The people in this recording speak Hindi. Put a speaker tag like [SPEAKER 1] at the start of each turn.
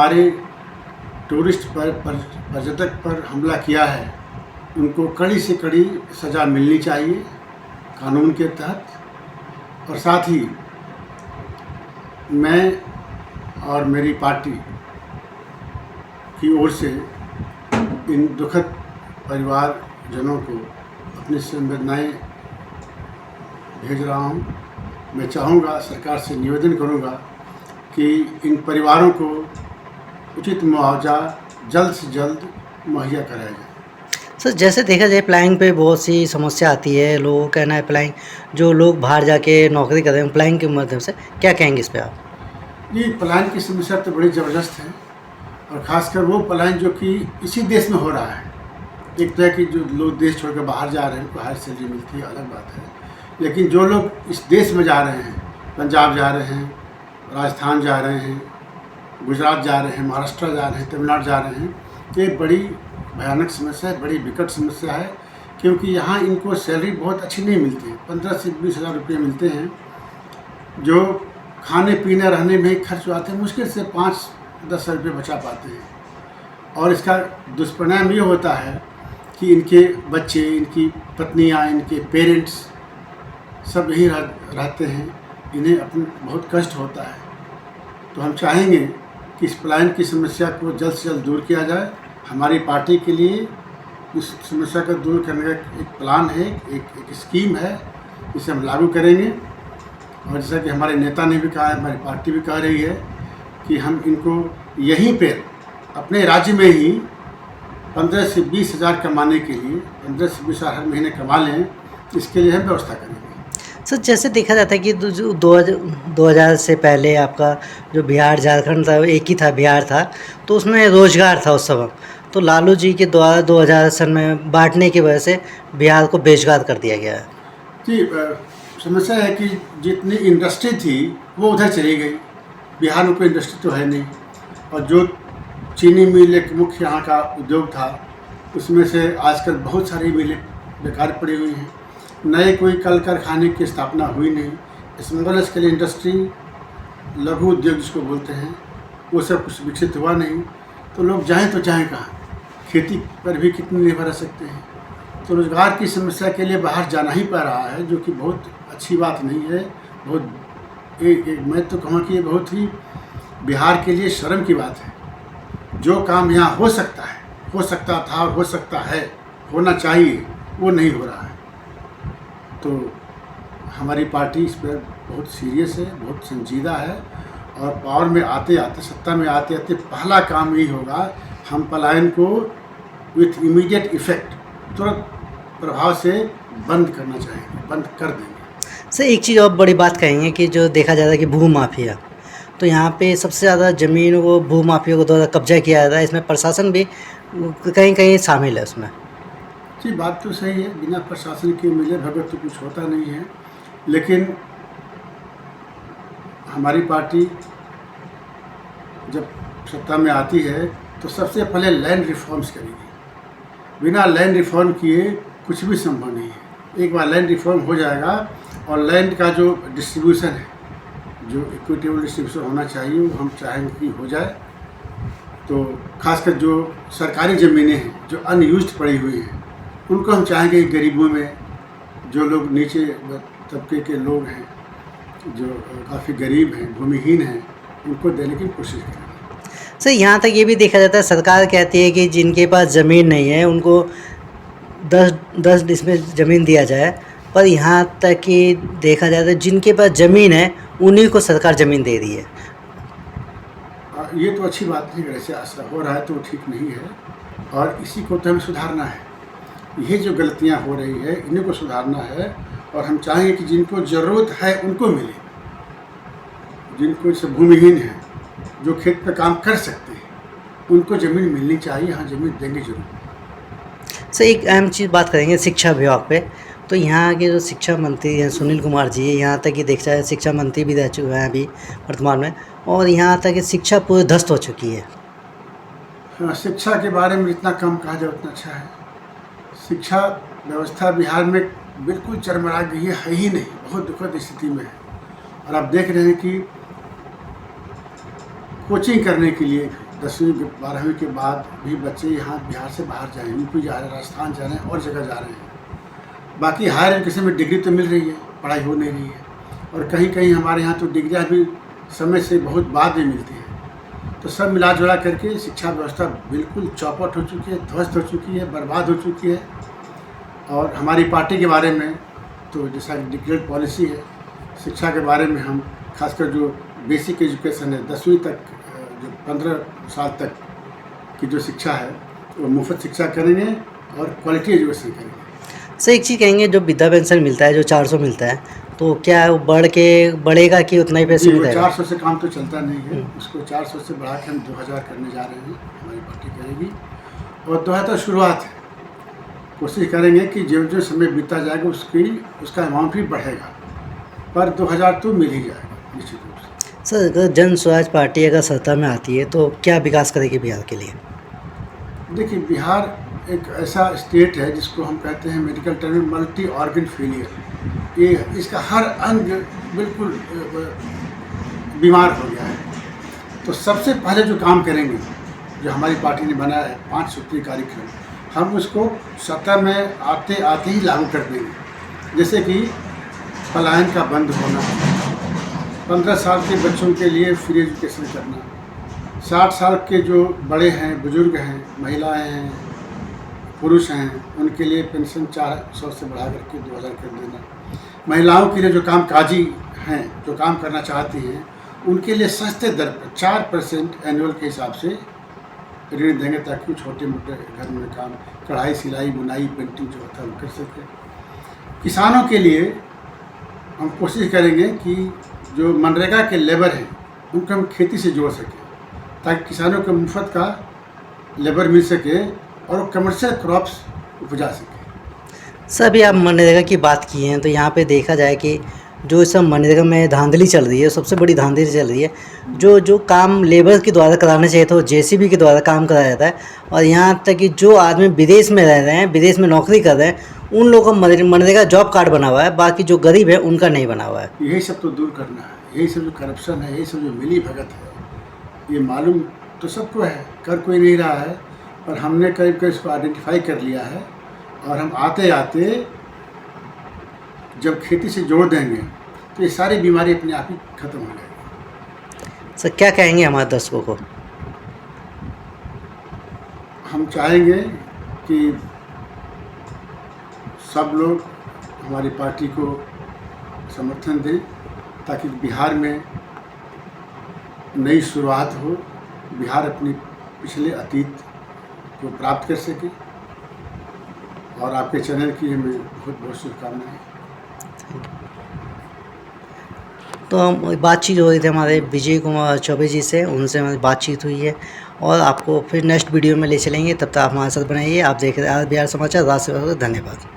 [SPEAKER 1] हमारे टूरिस्ट पर्यटक पर हमला किया है उनको कड़ी से कड़ी सज़ा मिलनी चाहिए कानून के तहत। और साथ ही मैं और मेरी पार्टी की ओर से इन दुखद परिवारजनों को अपनी संवेदनाएं भेज रहा हूं। मैं चाहूँगा, सरकार से निवेदन करूँगा कि इन परिवारों को उचित मुआवजा जल्द से जल्द मुहैया कराया जाए।
[SPEAKER 2] सर, जैसे देखा जाए प्लाइंग पे बहुत सी समस्या आती है, लोगों का कहना है प्लाइंग जो लोग बाहर जाके नौकरी कर रहे हैं प्लाइंग के माध्यम से, क्या कहेंगे इस पे आप?
[SPEAKER 1] ये पलायन की समस्या तो बड़ी ज़बरदस्त है और ख़ासकर वो पलायन जो कि इसी देश में हो रहा है। एक तो है कि जो लोग देश छोड़कर बाहर जा रहे हैं उनको हायर सैलरी मिलती है, अलग बात है, लेकिन जो लोग इस देश में जा रहे हैं, पंजाब जा रहे हैं, राजस्थान जा रहे हैं, गुजरात जा रहे हैं, महाराष्ट्र जा रहे हैं, तमिलनाडु जा रहे हैं, ये बड़ी भयानक समस्या है, बड़ी विकट समस्या है, क्योंकि यहाँ इनको सैलरी बहुत अच्छी नहीं मिलती है। 15 से 20 हज़ार रुपये मिलते हैं जो खाने पीने रहने में खर्च आते हैं, मुश्किल से 5-10 रुपये बचा पाते हैं। और इसका दुष्परिणाम ये होता है कि इनके बच्चे, इनकी पत्नियाँ, इनके पेरेंट्स सब यहीं रहते हैं, इन्हें अपने बहुत कष्ट होता है। तो हम चाहेंगे कि इस पलायन की समस्या को जल्द से जल्द दूर किया जाए। हमारी पार्टी के लिए इस समस्या को दूर करने का एक प्लान है, एक स्कीम है, इसे हम लागू करेंगे। और जैसा कि हमारे नेता ने भी कहा है, हमारी पार्टी भी कह रही है कि हम इनको यहीं पे अपने राज्य में ही 15 से 20 हज़ार कमाने के लिए 15 से 20 हज़ार हर महीने कमा लें, इसके लिए हम व्यवस्था करेंगे।
[SPEAKER 2] सर, जैसे देखा जाता है कि जो 2000 से पहले आपका जो बिहार झारखंड था एक ही था, बिहार था, तो उसमें रोजगार था उस समय। तो लालू जी के द्वारा 2000 सन में बांटने की वजह से बिहार को बेरोजगार कर दिया गया है।
[SPEAKER 1] जी, समस्या है कि जितनी इंडस्ट्री थी वो उधर चली गई, बिहार में कोई इंडस्ट्री तो है नहीं। और जो चीनी मिल एक मुख्य यहाँ का उद्योग था, उसमें से आजकल बहुत सारी मिलें बेकार पड़ी हुई हैं, नए कोई कल कारखाने की स्थापना हुई नहीं। स्मॉल स्केल इंडस्ट्री, लघु उद्योग जिसको बोलते हैं, वो सब कुछ विकसित हुआ नहीं। तो लोग जाएं तो जाएं कहाँ? खेती पर भी कितनी निर्भर रह सकते हैं। तो रोज़गार की समस्या के लिए बाहर जाना ही पड़ रहा है, जो कि बहुत अच्छी बात नहीं है। बहुत मैं तो कहूँ कि ये बहुत ही बिहार के लिए शर्म की बात है। जो काम यहाँ हो सकता है, हो सकता था और हो सकता है, होना चाहिए, वो नहीं हो रहा है। तो हमारी पार्टी इस पर बहुत सीरियस है, बहुत संजीदा है। और पावर में आते आते, सत्ता में आते आते पहला काम यही होगा, हम पलायन को विथ इमीडिएट इफ़ेक्ट, तुरंत प्रभाव से बंद करना चाहेंगे, बंद कर देंगे।
[SPEAKER 2] सर, एक चीज़ और बड़ी बात कहेंगे कि जो देखा जाता है कि भू माफिया, तो यहाँ पे सबसे ज़्यादा ज़मीन वो भू माफिया को द्वारा कब्जा किया जाता है। इसमें प्रशासन भी कहीं कहीं शामिल है उसमें।
[SPEAKER 1] जी, बात तो सही है, बिना प्रशासन के मिले भगत तो कुछ होता नहीं है। लेकिन हमारी पार्टी जब सत्ता में आती है तो सबसे पहले लैंड रिफॉर्म्स करेगी। बिना लैंड रिफॉर्म किए कुछ भी संभव नहीं है। एक बार लैंड रिफॉर्म हो जाएगा और लैंड का जो डिस्ट्रीब्यूशन है, जो इक्विटेबल डिस्ट्रीब्यूशन होना चाहिए, वो हम चाहेंगे कि हो जाए। तो खासकर जो सरकारी ज़मीनें हैं जो अनयूज्ड पड़ी हुई हैं, उनको हम चाहेंगे कि गरीबों में, जो लोग नीचे तबके के लोग हैं, जो काफ़ी गरीब हैं, भूमिहीन हैं, उनको देने की कोशिश करें।
[SPEAKER 2] सर, यहाँ तक ये भी देखा जाता है, सरकार कहती है कि जिनके पास ज़मीन नहीं है उनको 10 डिसमिल ज़मीन दिया जाए, पर यहाँ तक कि देखा जाता है जिनके पास ज़मीन है उन्हीं को सरकार ज़मीन दे रही है।
[SPEAKER 1] ये तो अच्छी बात नहीं, वैसे ऐसा हो रहा है तो ठीक नहीं है, और इसी को तो हमें सुधारना है। ये जो गलतियाँ हो रही है इन्हीं को सुधारना है। और हम चाहेंगे कि जिनको ज़रूरत है उनको मिले, जिनको जैसे भूमिहीन हैं, जो खेत पे काम कर सकते हैं, उनको ज़मीन मिलनी चाहिए। हाँ, ज़मीन देंगे जरूर।
[SPEAKER 2] सर, एक अहम चीज़ बात करेंगे शिक्षा विभाग पे। तो यहाँ के जो शिक्षा मंत्री हैं सुनील कुमार जी, यहाँ तक कि देखा जाए शिक्षा मंत्री भी रह चुके हैं अभी वर्तमान में, और यहाँ तक कि शिक्षा पूरी ध्वस्त हो चुकी है।
[SPEAKER 1] हाँ, शिक्षा के बारे में जितना कम कहा जाए उतना अच्छा है। शिक्षा व्यवस्था बिहार में बिल्कुल चरमरा गई है ही नहीं, बहुत दुखद स्थिति में है। और आप देख रहे हैं कि कोचिंग करने के लिए 10वीं 12वीं के बाद भी बच्चे यहाँ बिहार से बाहर जा रहे हैं, यूपी जा रहे हैं, राजस्थान जा रहे हैं और जगह जा रहे हैं। बाकी हायर एजुकेशन में डिग्री तो मिल रही है, पढ़ाई हो नहीं रही है, और कहीं कहीं हमारे यहाँ तो डिग्रियाँ भी समय से बहुत बाद में मिलती है। तो सब मिला जुला करके शिक्षा व्यवस्था बिल्कुल चौपट हो चुकी है, ध्वस्त हो चुकी है, बर्बाद हो चुकी है। और हमारी पार्टी के बारे में तो जैसा डिक्लेयर्ड पॉलिसी है, शिक्षा के बारे में हम खासकर जो बेसिक एजुकेशन है 10वीं तक, जो 15 साल तक की जो शिक्षा है वो मुफ्त शिक्षा करेंगे और क्वालिटी एजुकेशन करेंगे।
[SPEAKER 2] सर एक चीज़ कहेंगे, जो वृद्धा पेंशन मिलता है जो 400 मिलता है, तो क्या वो बढ़ेगा कि उतना ही पैसे
[SPEAKER 1] जी, वो
[SPEAKER 2] मिलेगा?
[SPEAKER 1] 400 से काम तो चलता नहीं है, उसको 400 से बढ़ा के हम 2000 करने जा रहे हैं, हमारी पार्टी करेगी। और 2000 तो शुरुआत है, कोशिश करेंगे कि जो जो समय बीतता जाएगा उसका अमाउंट भी बढ़ेगा, पर 2000 तो मिल ही जाएगा निश्चित रूप से।
[SPEAKER 2] सर अगर जन स्वराज पार्टी अगर सत्ता में आती है तो क्या विकास करेगी बिहार के लिए?
[SPEAKER 1] देखिए, बिहार एक ऐसा स्टेट है जिसको हम कहते हैं मेडिकल टर्म में मल्टी ऑर्गन फेलियर। ये इसका हर अंग बिल्कुल बीमार हो गया है। तो सबसे पहले जो काम करेंगे, जो हमारी पार्टी ने बनाया है 5 सूत्रीय कार्यक्रम, हम उसको सत्ता में आते आते ही लागू कर देंगे। जैसे कि पलायन का बंद होना, 15 साल के बच्चों के लिए फ्री एजुकेशन करना, 60 साल के जो बड़े हैं, बुजुर्ग हैं, महिलाएं हैं, पुरुष हैं, उनके लिए पेंशन 400 से बढ़ा करके 2000 कर देना। महिलाओं के लिए जो काम काजी हैं, जो काम करना चाहती हैं, उनके लिए सस्ते दर पर 4% एनुअल के हिसाब से ऋण देंगे, ताकि वो छोटे मोटे घर में काम, कढ़ाई, सिलाई, बुनाई, पेंटिंग जो होता है वो कर सकें। किसानों के लिए हम कोशिश करेंगे कि जो मनरेगा के लेबर हैं उनको हम खेती से जोड़ सकें, ताकि किसानों को मुफ्त का लेबर मिल सके और वो कमर्शियल क्रॉप्स उपजा सके।
[SPEAKER 2] सर अभी आप मनरेगा की बात की हैं, तो यहाँ पे देखा जाए कि जो इस समय मनरेगा में धांधली चल रही है, सबसे बड़ी धांधली चल रही है, जो काम लेबर के द्वारा कराना चाहिए था वो जेसीबी के द्वारा काम कराया जाता है। और यहाँ तक कि जो आदमी विदेश में रह रहे हैं, विदेश में नौकरी कर रहे हैं, उन लोगों का मनरेगा जॉब कार्ड बना हुआ है, बाकी जो गरीब है उनका नहीं बना हुआ है।
[SPEAKER 1] यही सब तो दूर करना है, यही सब जो करप्शन है, यही सब जो मिली भगत है, ये मालूम तो सबको है, कर कोई नहीं रहा है, पर हमने करीब करीब इसको आइडेंटिफाई कर लिया है। और हम आते आते जब खेती से जोड़ देंगे तो ये सारी बीमारी अपने आप ही खत्म हो जाएगी।
[SPEAKER 2] सर क्या कहेंगे हमारे दर्शकों को?
[SPEAKER 1] हम चाहेंगे कि सब लोग हमारी पार्टी को समर्थन दें, ताकि बिहार में नई शुरुआत हो, बिहार अपनी पिछले अतीत को प्राप्त कर सके। और आपके चैनल की हमें बहुत बहुत शुभकामनाएं।
[SPEAKER 2] तो हम बातचीत हो रही थी हमारे विजय कुमार चौबे जी से, उनसे हमारी बातचीत हुई है, और आपको फिर नेक्स्ट वीडियो में ले चलेंगे। तब तक आप हमारे साथ बनाइए। आप देख रहे हैं बिहार समाचार। धन्यवाद।